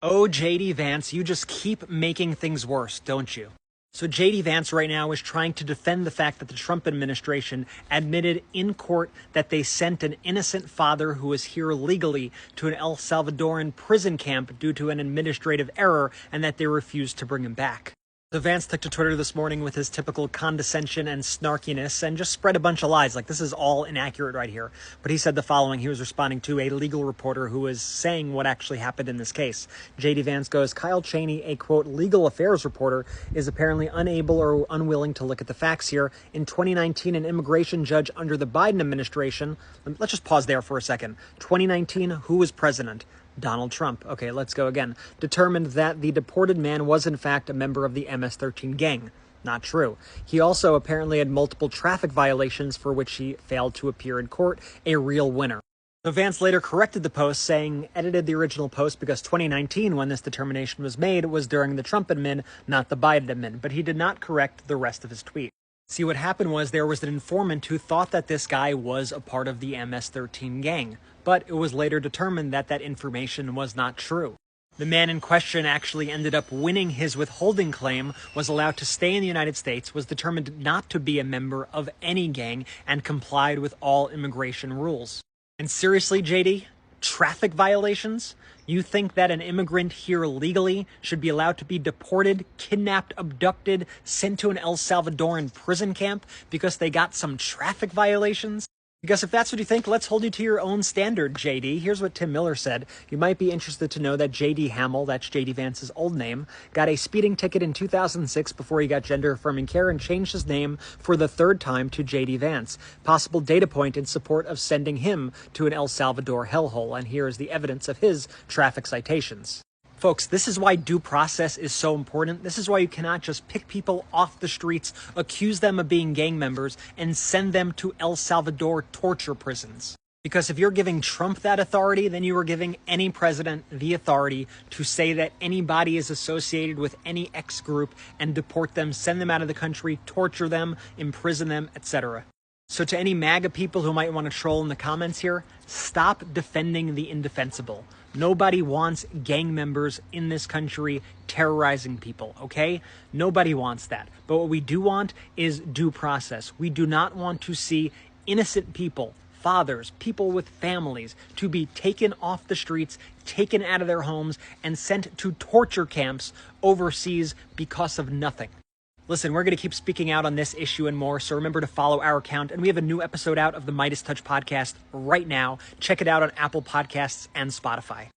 Oh, JD Vance, you just keep making things worse, don't you? So JD Vance right now is trying to defend the fact that the Trump administration admitted in court that they sent an innocent father who was here legally to an El Salvadoran prison camp due to an administrative error and that they refused to bring him back. So Vance took to Twitter this morning with his typical condescension and snarkiness and just spread a bunch of lies. Like, this is all inaccurate right here. But he said the following. He was responding to a legal reporter who was saying what actually happened in this case. JD Vance goes, Kyle Cheney, a quote, legal affairs reporter, is apparently unable or unwilling to look at the facts here. In 2019, an immigration judge under the Biden administration, let's just pause there for a second. 2019, who was president? Donald Trump. Okay, let's go again. Determined that the deported man was in fact a member of the MS-13 gang. Not true. He also apparently had multiple traffic violations for which he failed to appear in court, a real winner. So Vance later corrected the post, saying, edited the original post because 2019, when this determination was made, was during the Trump admin, not the Biden admin, but he did not correct the rest of his tweet. See, what happened was there was an informant who thought that this guy was a part of the MS-13 gang, but it was later determined that that information was not true. The man in question actually ended up winning his withholding claim, was allowed to stay in the United States, was determined not to be a member of any gang, and complied with all immigration rules. And seriously, JD? Traffic violations? You think that an immigrant here legally should be allowed to be deported, kidnapped, abducted, sent to an El Salvadoran prison camp because they got some traffic violations? Because if that's what you think, let's hold you to your own standard, JD. Here's what Tim Miller said. You might be interested to know that JD Hamill, that's JD Vance's old name, got a speeding ticket in 2006 before he got gender-affirming care and changed his name for the third time to JD Vance. Possible data point in support of sending him to an El Salvador hellhole. And here is the evidence of his traffic citations. Folks, this is why due process is so important. This is why you cannot just pick people off the streets, accuse them of being gang members, and send them to El Salvador torture prisons. Because if you're giving Trump that authority, then you are giving any president the authority to say that anybody is associated with any X group and deport them, send them out of the country, torture them, imprison them, etc. So to any MAGA people who might want to troll in the comments here, stop defending the indefensible. Nobody wants gang members in this country terrorizing people, okay? Nobody wants that. But what we do want is due process. We do not want to see innocent people, fathers, people with families, to be taken off the streets, taken out of their homes, and sent to torture camps overseas because of nothing. Listen, we're going to keep speaking out on this issue and more, so remember to follow our account. And we have a new episode out of the Midas Touch podcast right now. Check it out on Apple Podcasts and Spotify.